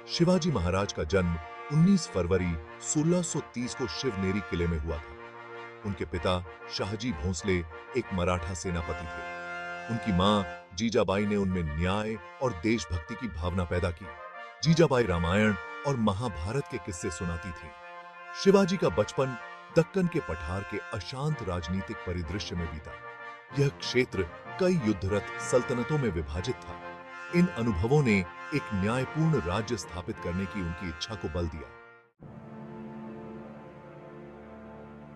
शिवाजी महाराज का जन्म 19 फरवरी 1630 को शिवनेरी किले में हुआ था। उनके पिता शाहजी भोंसले एक मराठा सेनापति थे। उनकी मां जीजाबाई ने उनमें न्याय और देशभक्ति की भावना पैदा की। जीजाबाई रामायण और महाभारत के किस्से सुनाती थी। शिवाजी का बचपन दक्कन के पठार के अशांत राजनीतिक परिदृश्य में बीता। यह क्षेत्र कई युद्धरत सल्तनतों में विभाजित था। इन अनुभवों ने एक न्यायपूर्ण राज्य स्थापित करने की उनकी इच्छा को बल दिया।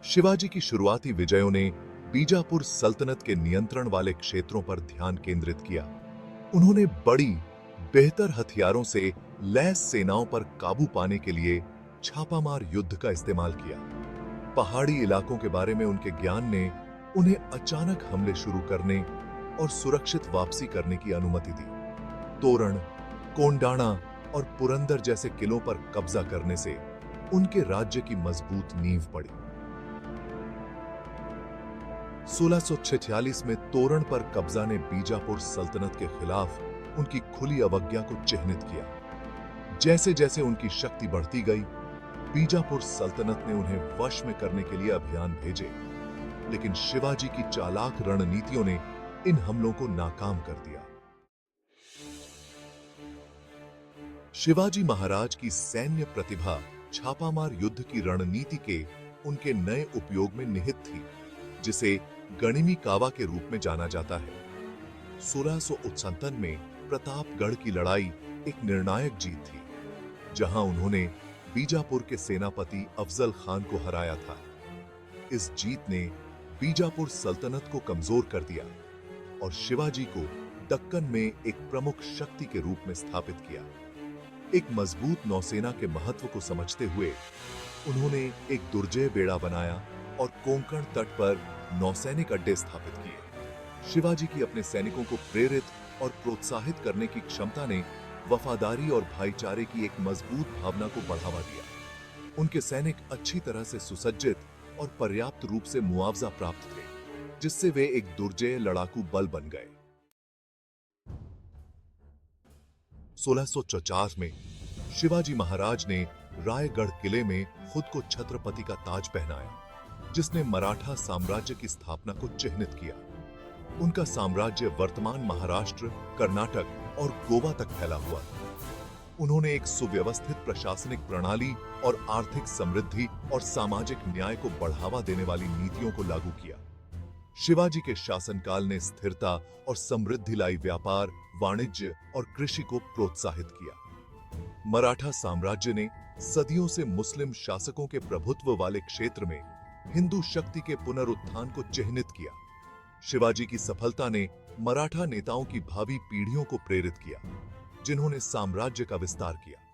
शिवाजी की शुरुआती विजयों ने बीजापुर सल्तनत के नियंत्रण वाले क्षेत्रों पर ध्यान केंद्रित किया। उन्होंने बड़ी, बेहतर हथियारों से लैस सेनाओं पर काबू पाने के लिए छापामार युद्ध का इस्तेमाल किया। पहाड़ी इलाकों के बारे में उनके ज्ञान ने उन्हें अचानक हमले शुरू करने और सुरक्षित वापसी करने की अनुमति दी। तोरण, कोंडाणा और पुरंदर जैसे किलों पर कब्जा करने से उनके राज्य की मजबूत नींव पड़ी। 1646 में तोरण पर कब्जा ने बीजापुर सल्तनत के खिलाफ उनकी खुली अवज्ञा को चिह्नित किया। जैसे जैसे उनकी शक्ति बढ़ती गई, बीजापुर सल्तनत ने उन्हें वश में करने के लिए अभियान भेजे, लेकिन शिवाजी की चालाक रणनीतियों ने इन हमलों को नाकाम कर दिया। शिवाजी महाराज की सैन्य प्रतिभा छापामार युद्ध की रणनीति के उनके नए उपयोग में निहित थी, जिसे गणिमी कावा के रूप में जाना जाता है। 1669 में प्रतापगढ़ की लड़ाई एक निर्णायक जीत थी, जहां उन्होंने बीजापुर के सेनापति अफजल खान को हराया था। इस जीत ने बीजापुर सल्तनत को कमजोर कर दिया और शिवाजी को दक्कन में एक प्रमुख शक्ति के रूप में स्थापित किया। एक मजबूत नौसेना के महत्व को समझते हुए उन्होंने एक दुर्जय बेड़ा बनाया और कोंकण तट पर नौसैनिक अड्डे स्थापित किए। शिवाजी की अपने सैनिकों को प्रेरित और प्रोत्साहित करने की क्षमता ने वफादारी और भाईचारे की एक मजबूत भावना को बढ़ावा दिया। उनके सैनिक अच्छी तरह से सुसज्जित और पर्याप्त रूप से मुआवजा प्राप्त थे, जिससे वे एक दुर्जय लड़ाकू बल बन गए। 1650 में शिवाजी महाराज ने रायगढ़ किले में खुद को छत्रपति का ताज पहनाया, जिसने मराठा साम्राज्य की स्थापना को चिह्नित किया। उनका साम्राज्य वर्तमान महाराष्ट्र, कर्नाटक और गोवा तक फैला हुआ था। उन्होंने एक सुव्यवस्थित प्रशासनिक प्रणाली और आर्थिक समृद्धि और सामाजिक न्याय को बढ़ावा देने वाली नीतियों को लागू किया। शिवाजी के शासनकाल ने स्थिरता और समृद्धि लाई व्यापार, वाणिज्य और कृषि को प्रोत्साहित किया। मराठा साम्राज्य ने सदियों से मुस्लिम शासकों के प्रभुत्व वाले क्षेत्र में हिंदू शक्ति के पुनरुत्थान को चिह्नित किया। शिवाजी की सफलता ने मराठा नेताओं की भावी पीढ़ियों को प्रेरित किया, जिन्होंने साम्राज्य का विस्तार किया।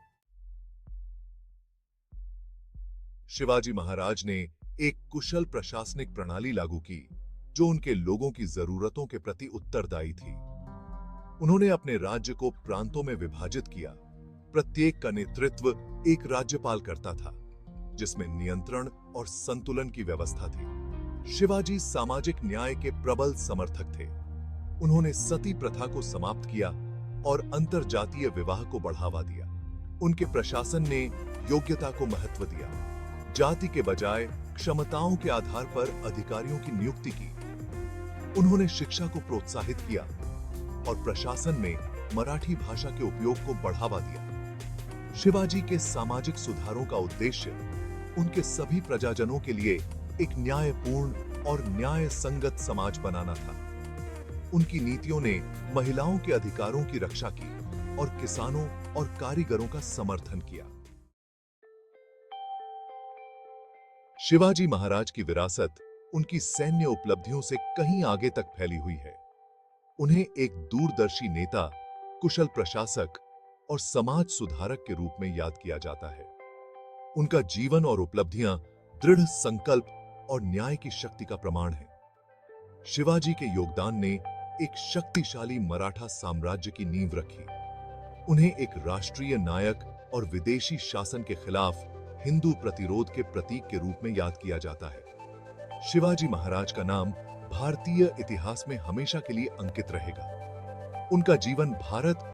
शिवाजी महाराज ने एक कुशल प्रशासनिक प्रणाली लागू की, जो उनके लोगों की जरूरतों के प्रति उत्तरदायी थी। उन्होंने अपने राज्य को प्रांतों में विभाजित किया। प्रत्येक का नेतृत्व एक राज्यपाल करता था, जिसमें नियंत्रण और संतुलन की व्यवस्था थी। शिवाजी सामाजिक न्याय के प्रबल समर्थक थे। उन्होंने सती प्रथा को समाप्त किया और अंतरजातीय विवाह को बढ़ावा दिया। उनके प्रशासन ने योग्यता को महत्व दिया, जाति के बजाय क्षमताओं के आधार पर अधिकारियों की नियुक्ति की। उन्होंने शिक्षा को प्रोत्साहित किया और प्रशासन में मराठी भाषा के उपयोग को बढ़ावा दिया। शिवाजी के सामाजिक सुधारों का उद्देश्य उनके सभी प्रजाजनों के लिए एक न्यायपूर्ण और न्याय संगत समाज बनाना था। उनकी नीतियों ने महिलाओं के अधिकारों की रक्षा की और किसानों और कारीगरों का समर्थन किया। शिवाजी महाराज की विरासत उनकी सैन्य उपलब्धियों से कहीं आगे तक फैली हुई है। उन्हें एक दूरदर्शी नेता, कुशल प्रशासक और समाज सुधारक के रूप में याद किया जाता है। उनका जीवन और उपलब्धियां दृढ़ संकल्प और न्याय की शक्ति का प्रमाण है। शिवाजी के योगदान ने एक शक्तिशाली मराठा साम्राज्य की नींव रखी। उन्हें एक राष्ट्रीय नायक और विदेशी शासन के खिलाफ हिंदू प्रतिरोध के प्रतीक के रूप में याद किया जाता है। शिवाजी महाराज का नाम भारतीय इतिहास में हमेशा के लिए अंकित रहेगा। उनका जीवन भारत